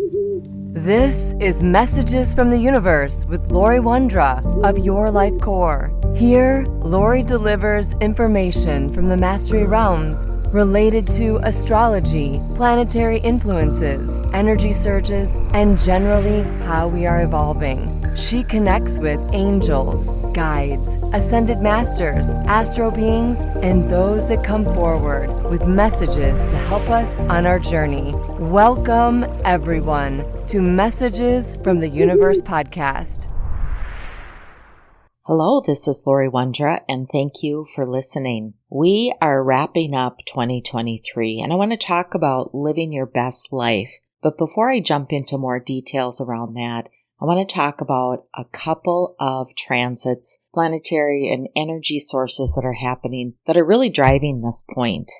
This is Messages from the Universe with Lori Wondra of Your Life Core. Here, Lori delivers information from the Mastery Realms related to astrology, planetary influences, energy surges, and generally how we are evolving. She connects with angels, guides, ascended masters, astro beings, and those that come forward with messages to help us on our journey. Welcome, everyone, to Messages from the Universe podcast. Hello, this is Lori Wondra, and thank you for listening. We are wrapping up 2023, and I want to talk about living your best life. But before I jump into more details around that, I want to talk about a couple of transits, planetary and energy sources that are happening that are really driving this point.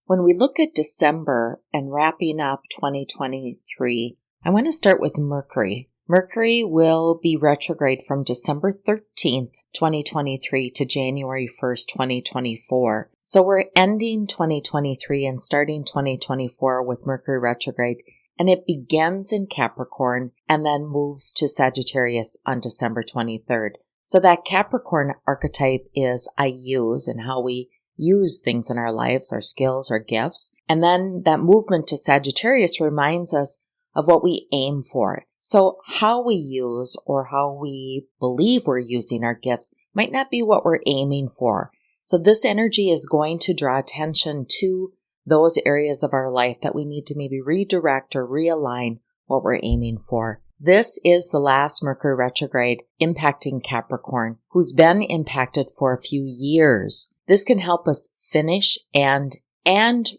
When we look at December and wrapping up 2023, I want to start with Mercury. Mercury will be retrograde from December 13th, 2023 to January 1st, 2024. So we're ending 2023 and starting 2024 with Mercury retrograde, and it begins in Capricorn and then moves to Sagittarius on December 23rd. So that Capricorn archetype is I use and how we use things in our lives, our skills, our gifts. And then that movement to Sagittarius reminds us of what we aim for. So how we use or how we believe we're using our gifts might not be what we're aiming for. So this energy is going to draw attention to those areas of our life that we need to maybe redirect or realign what we're aiming for. This is the last Mercury retrograde impacting Capricorn, who's been impacted for a few years. This can help us finish and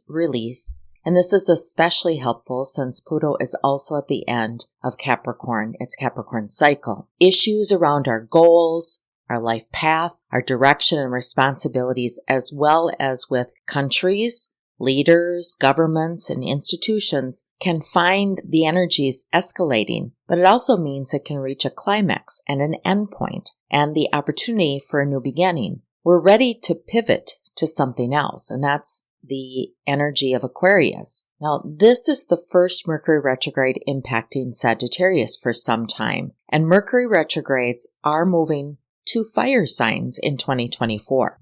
release. And this is especially helpful since Pluto is also at the end of Capricorn, its Capricorn cycle. Issues around our goals, our life path, our direction and responsibilities, as well as with countries, leaders, governments, and institutions can find the energies escalating, but it also means it can reach a climax and an endpoint and the opportunity for a new beginning. We're ready to pivot to something else, and that's the energy of Aquarius. Now, this is the first Mercury retrograde impacting Sagittarius for some time, and Mercury retrogrades are moving to fire signs in 2024.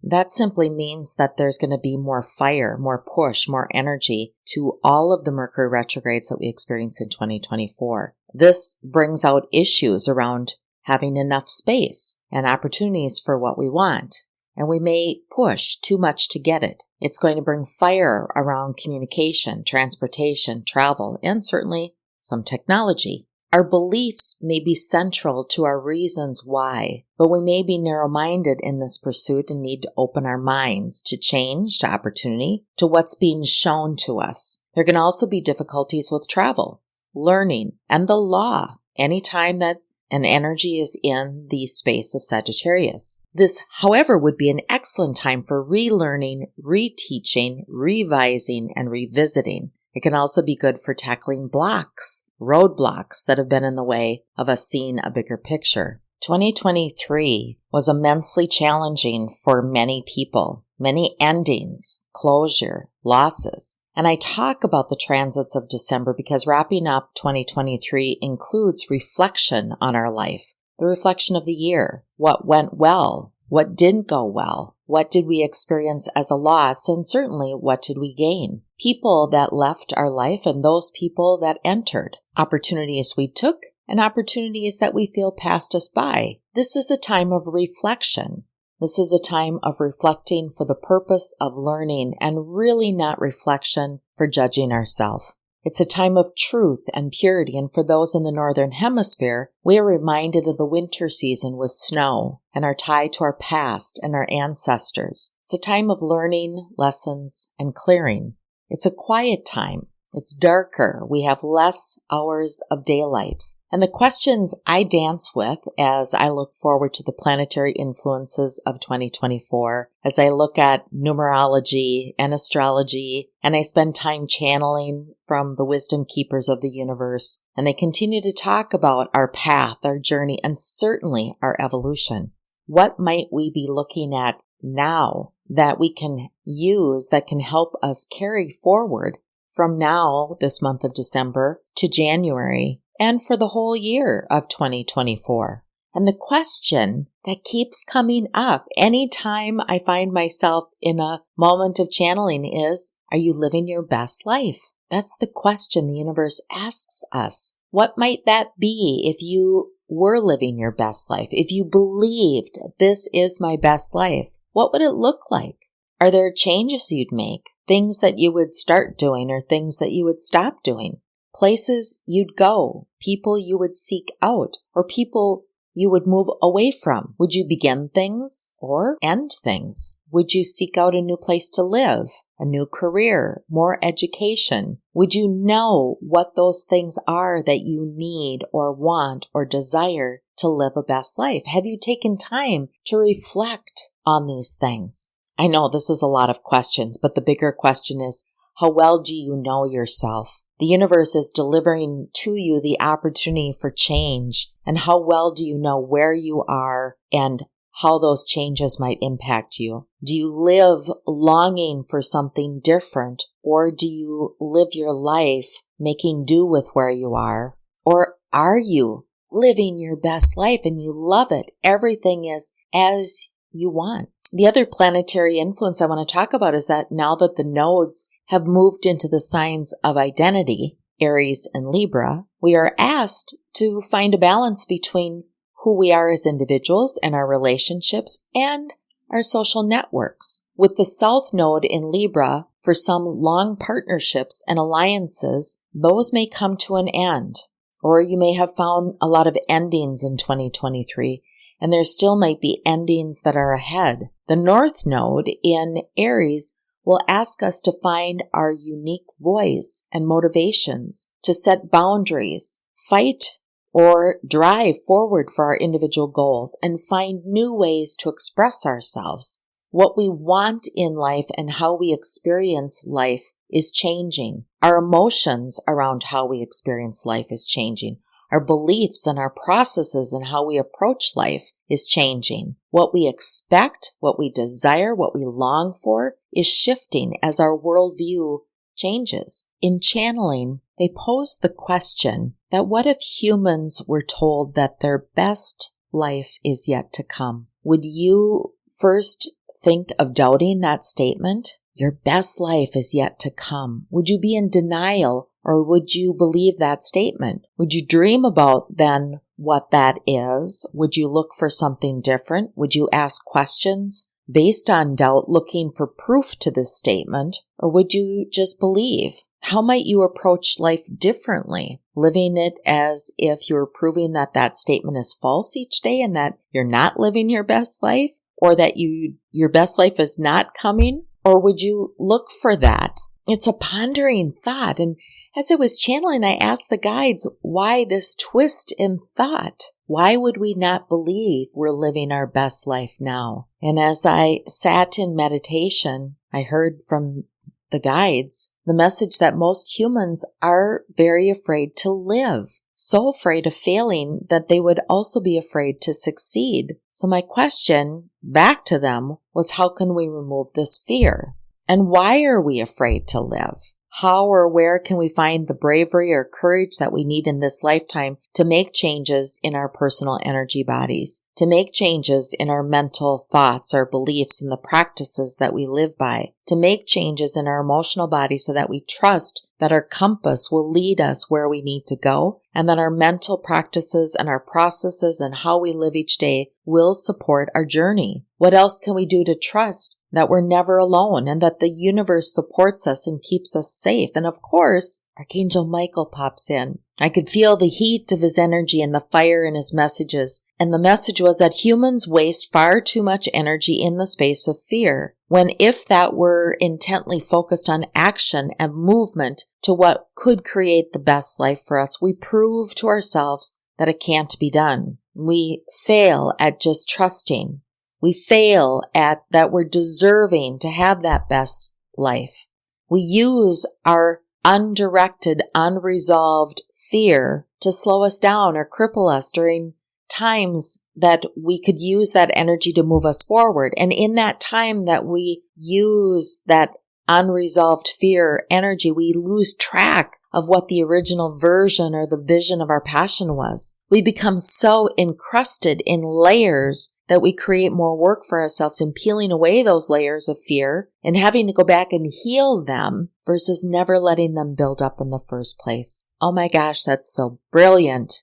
That simply means that there's going to be more fire, more push, more energy to all of the Mercury retrogrades that we experience in 2024. This brings out issues around having enough space and opportunities for what we want. And we may push too much to get it. It's going to bring fire around communication, transportation, travel, and certainly some technology. Our beliefs may be central to our reasons why, but we may be narrow-minded in this pursuit and need to open our minds to change, to opportunity, to what's being shown to us. There can also be difficulties with travel, learning, and the law anytime that an energy is in the space of Sagittarius. This, however, would be an excellent time for relearning, reteaching, revising, and revisiting. It can also be good for tackling blocks, roadblocks that have been in the way of us seeing a bigger picture. 2023 was immensely challenging for many people, many endings, closure, losses. And I talk about the transits of December because wrapping up 2023 includes reflection on our life, the reflection of the year, what went well, what didn't go well, what did we experience as a loss, and certainly what did we gain. People that left our life and those people that entered, opportunities we took and opportunities that we feel passed us by. This is a time of reflection. This is a time of reflecting for the purpose of learning and really not reflection for judging ourselves. It's a time of truth and purity, and for those in the northern hemisphere, we are reminded of the winter season with snow and are tied to our past and our ancestors. It's a time of learning, lessons, and clearing. It's a quiet time. It's darker. We have less hours of daylight. And the questions I dance with as I look forward to the planetary influences of 2024, as I look at numerology and astrology, and I spend time channeling from the wisdom keepers of the universe, and they continue to talk about our path, our journey, and certainly our evolution. What might we be looking at now that we can use that can help us carry forward from now, this month of December, to January, and for the whole year of 2024. And the question that keeps coming up anytime I find myself in a moment of channeling is, are you living your best life? That's the question the universe asks us. What might that be if you were living your best life? If you believed this is my best life, what would it look like? Are there changes you'd make? Things that you would start doing or things that you would stop doing? Places you'd go? People you would seek out? Or people you would move away from? Would you begin things or end things? Would you seek out a new place to live, a new career, more education? Would you know what those things are that you need or want or desire to live a best life? Have you taken time to reflect on these things? I know this is a lot of questions, but the bigger question is, how well do you know yourself? The universe is delivering to you the opportunity for change. And how well do you know where you are and how those changes might impact you? Do you live longing for something different, or do you live your life making do with where you are? Or are you living your best life and you love it? Everything is as you want. The other planetary influence I want to talk about is that now that the nodes have moved into the signs of identity, Aries and Libra, we are asked to find a balance between who we are as individuals and our relationships and our social networks. With the South Node in Libra, for some long partnerships and alliances, those may come to an end. Or you may have found a lot of endings in 2023, and there still might be endings that are ahead. The North Node in Aries will ask us to find our unique voice and motivations, to set boundaries, fight or drive forward for our individual goals, and find new ways to express ourselves. What we want in life and how we experience life is changing. Our emotions around how we experience life is changing. Our beliefs and our processes and how we approach life is changing. What we expect, what we desire, what we long for is shifting as our worldview changes. In channeling, they pose the question that what if humans were told that their best life is yet to come? Would you first think of doubting that statement? Your best life is yet to come. Would you be in denial, or would you believe that statement? Would you dream about then what that is? Would you look for something different? Would you ask questions based on doubt, looking for proof to this statement? Or would you just believe? How might you approach life differently? Living it as if you're proving that that statement is false each day and that you're not living your best life, or that your best life is not coming? Or would you look for that? It's a pondering thought. And as I was channeling, I asked the guides, why this twist in thought? Why would we not believe we're living our best life now? And as I sat in meditation, I heard from the guides the message that most humans are very afraid to live. So afraid of failing that they would also be afraid to succeed. So my question back to them was, how can we remove this fear? And why are we afraid to live? How or where can we find the bravery or courage that we need in this lifetime to make changes in our personal energy bodies, to make changes in our mental thoughts, our beliefs, and the practices that we live by, to make changes in our emotional body so that we trust that our compass will lead us where we need to go, and that our mental practices and our processes and how we live each day will support our journey? What else can we do to trust that we're never alone and that the universe supports us and keeps us safe? And of course, Archangel Michael pops in. I could feel the heat of his energy and the fire in his messages. And the message was that humans waste far too much energy in the space of fear, when if that were intently focused on action and movement to what could create the best life for us, we prove to ourselves that it can't be done. We fail at just trusting. We fail at that we're deserving to have that best life. We use our undirected, unresolved fear to slow us down or cripple us during times that we could use that energy to move us forward. And in that time that we use that unresolved fear energy, we lose track of what the original version or the vision of our passion was. We become so encrusted in layers that we create more work for ourselves in peeling away those layers of fear and having to go back and heal them versus never letting them build up in the first place. Oh my gosh, that's so brilliant.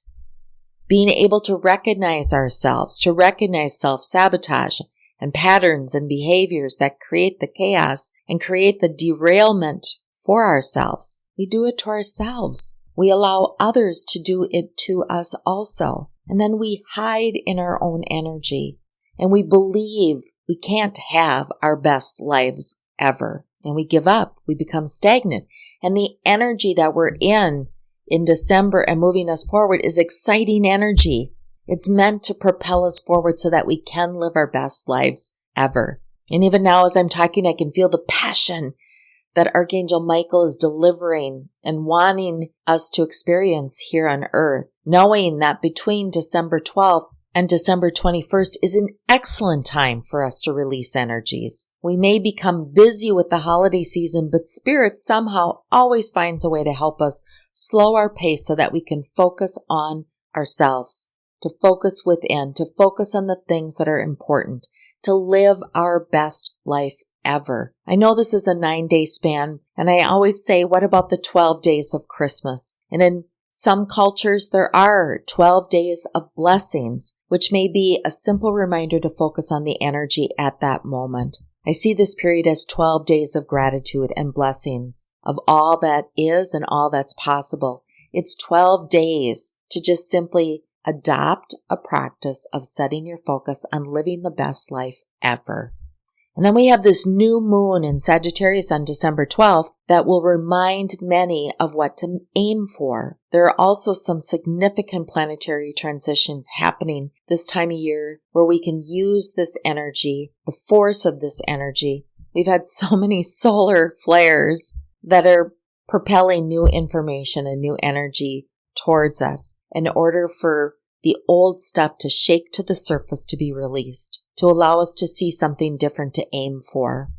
Being able to recognize ourselves, to recognize self-sabotage and patterns and behaviors that create the chaos and create the derailment for ourselves. We do it to ourselves. We allow others to do it to us also. And then we hide in our own energy. And we believe we can't have our best lives ever. And we give up. We become stagnant. And the energy that we're in December and moving us forward is exciting energy. It's meant to propel us forward so that we can live our best lives ever. And even now as I'm talking, I can feel the passion that Archangel Michael is delivering and wanting us to experience here on earth, knowing that between December 12th and December 21st is an excellent time for us to release energies. We may become busy with the holiday season, but Spirit somehow always finds a way to help us slow our pace so that we can focus on ourselves, to focus within, to focus on the things that are important, to live our best life ever. I know this is a 9-day span, and I always say, what about the 12 days of Christmas? And in some cultures, there are 12 days of blessings, which may be a simple reminder to focus on the energy at that moment. I see this period as 12 days of gratitude and blessings of all that is and all that's possible. It's 12 days to just simply adopt a practice of setting your focus on living the best life ever. And then we have this new moon in Sagittarius on December 12th that will remind many of what to aim for. There are also some significant planetary transitions happening this time of year where we can use this energy, the force of this energy. We've had so many solar flares that are propelling new information and new energy towards us in order for the old stuff to shake to the surface to be released, to allow us to see something different to aim for.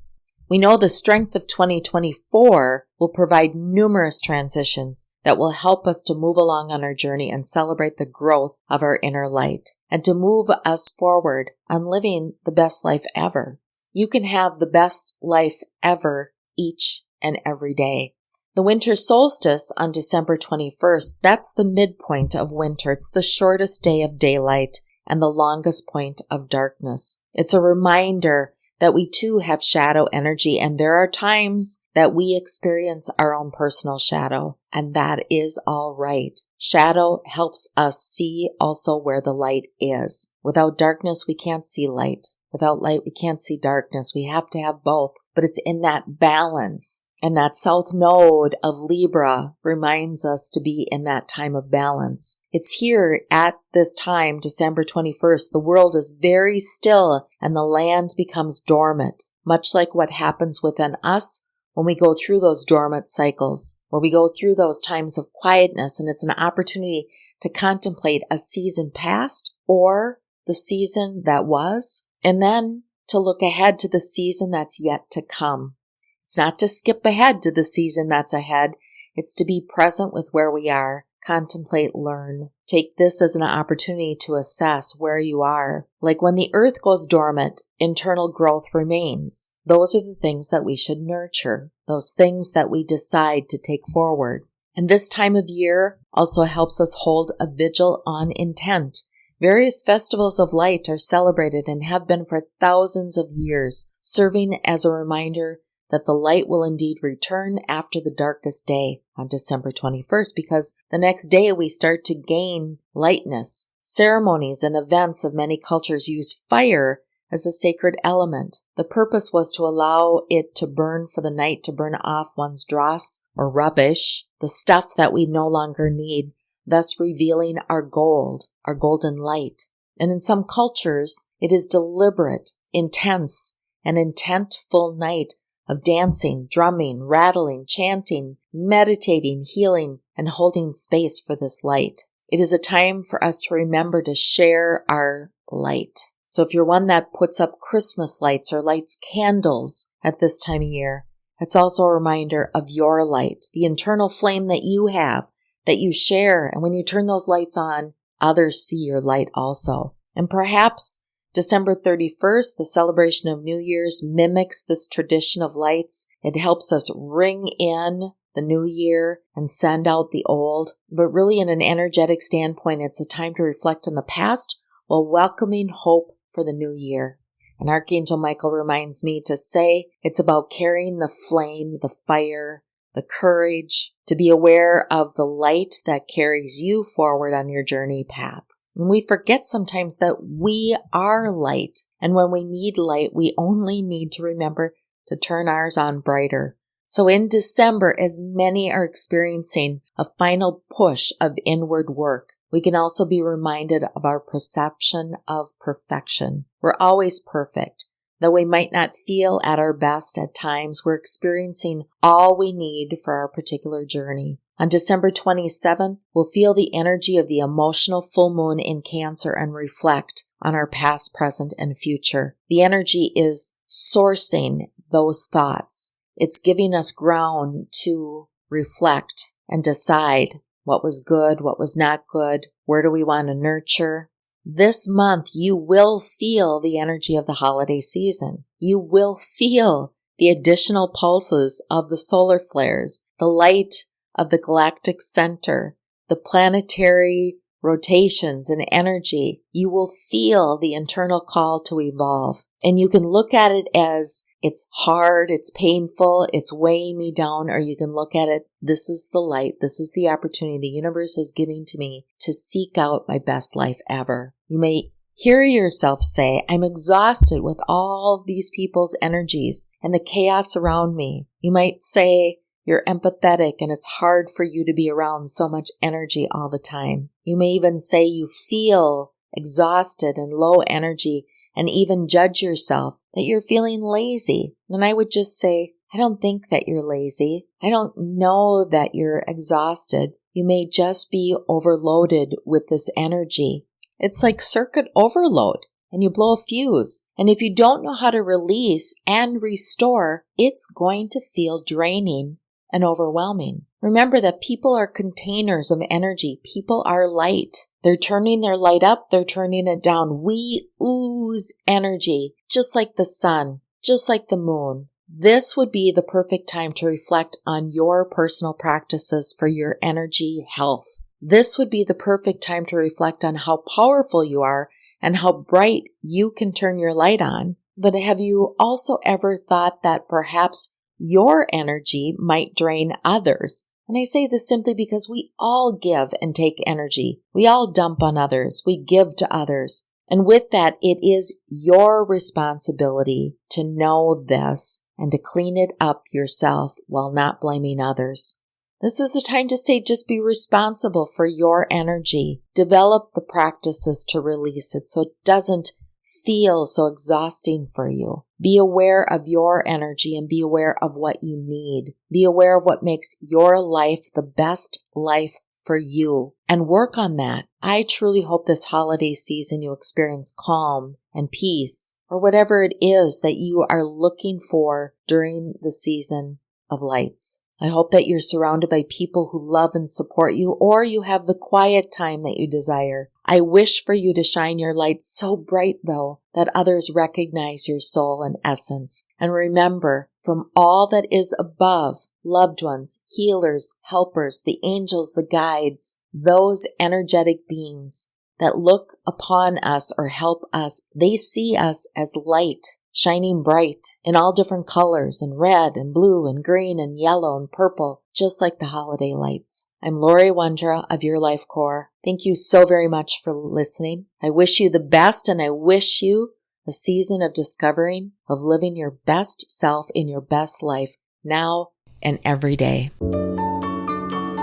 We know the strength of 2024 will provide numerous transitions that will help us to move along on our journey and celebrate the growth of our inner light and to move us forward on living the best life ever. You can have the best life ever each and every day. The winter solstice on December 21st, that's the midpoint of winter. It's the shortest day of daylight and the longest point of darkness. It's a reminder that we too have shadow energy, and there are times that we experience our own personal shadow, and that is all right. Shadow helps us see also where the light is. Without darkness, we can't see light. Without light, we can't see darkness. We have to have both, but it's in that balance. And that south node of Libra reminds us to be in that time of balance. It's here at this time, December 21st, the world is very still and the land becomes dormant, much like what happens within us when we go through those dormant cycles, where we go through those times of quietness, and it's an opportunity to contemplate a season past or the season that was, and then to look ahead to the season that's yet to come. It's not to skip ahead to the season that's ahead. It's to be present with where we are, contemplate, learn. Take this as an opportunity to assess where you are. Like when the earth goes dormant, internal growth remains. Those are the things that we should nurture, those things that we decide to take forward. And this time of year also helps us hold a vigil on intent. Various festivals of light are celebrated and have been for thousands of years, serving as a reminder that the light will indeed return after the darkest day on December 21st, because the next day we start to gain lightness. Ceremonies and events of many cultures use fire as a sacred element. The purpose was to allow it to burn for the night, to burn off one's dross or rubbish, the stuff that we no longer need, thus revealing our gold, our golden light. And in some cultures, it is deliberate, intense, and intentful night of dancing, drumming, rattling, chanting, meditating, healing, and holding space for this light. It is a time for us to remember to share our light. So if you're one that puts up Christmas lights or lights candles at this time of year, It's also a reminder of your light, the internal flame that you have, that you share. And when you turn those lights on, others see your light also. And perhaps December 31st, the celebration of New Year's, mimics this tradition of lights. It helps us ring in the new year and send out the old. But really, in an energetic standpoint, it's a time to reflect on the past while welcoming hope for the new year. And Archangel Michael reminds me to say it's about carrying the flame, the fire, the courage, to be aware of the light that carries you forward on your journey path. And we forget sometimes that we are light. And when we need light, we only need to remember to turn ours on brighter. So in December, as many are experiencing a final push of inward work, we can also be reminded of our perception of perfection. We're always perfect. Though we might not feel at our best at times, we're experiencing all we need for our particular journey. On December 27th, we'll feel the energy of the emotional full moon in Cancer and reflect on our past, present, and future. The energy is sourcing those thoughts. It's giving us ground to reflect and decide what was good, what was not good, where do we want to nurture. This month, you will feel the energy of the holiday season. You will feel the additional pulses of the solar flares, the light of the galactic center, the planetary rotations and energy. You will feel the internal call to evolve. And you can look at it as it's hard, it's painful, it's weighing me down, or you can look at it, this is the light, this is the opportunity the universe is giving to me to seek out my best life ever. You may hear yourself say, I'm exhausted with all these people's energies and the chaos around me. You might say you're empathetic and it's hard for you to be around so much energy all the time. You may even say you feel exhausted and low energy and even judge yourself that you're feeling lazy. And I would just say, I don't think that you're lazy. I don't know that you're exhausted. You may just be overloaded with this energy. It's like circuit overload, and you blow a fuse. And if you don't know how to release and restore, it's going to feel draining and overwhelming. Remember that people are containers of energy. People are light. They're turning their light up, they're turning it down. We ooze energy, just like the sun, just like the moon. This would be the perfect time to reflect on your personal practices for your energy health. This would be the perfect time to reflect on how powerful you are and how bright you can turn your light on. But have you also ever thought that perhaps your energy might drain others? And I say this simply because we all give and take energy. We all dump on others. We give to others. And with that, it is your responsibility to know this and to clean it up yourself while not blaming others. This is a time to say just be responsible for your energy. Develop the practices to release it so it doesn't feel so exhausting for you. Be aware of your energy and be aware of what you need. Be aware of what makes your life the best life for you and work on that. I truly hope this holiday season you experience calm and peace or whatever it is that you are looking for during the season of lights. I hope that you're surrounded by people who love and support you, or you have the quiet time that you desire. I wish for you to shine your light so bright, though, that others recognize your soul and essence. And remember, from all that is above, loved ones, healers, helpers, the angels, the guides, those energetic beings that look upon us or help us, they see us as light, shining bright in all different colors, in red and blue and green and yellow and purple, just like the holiday lights. I'm Lori Wondra of Your Life Core. Thank you so very much for listening. I wish you the best, and I wish you a season of discovering, of living your best self in your best life now and every day.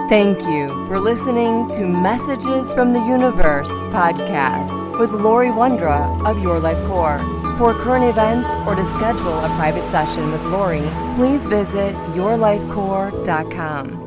Thank you for listening to Messages from the Universe podcast with Lori Wondra of Your Life Core. For current events or to schedule a private session with Lori, please visit yourlifecore.com.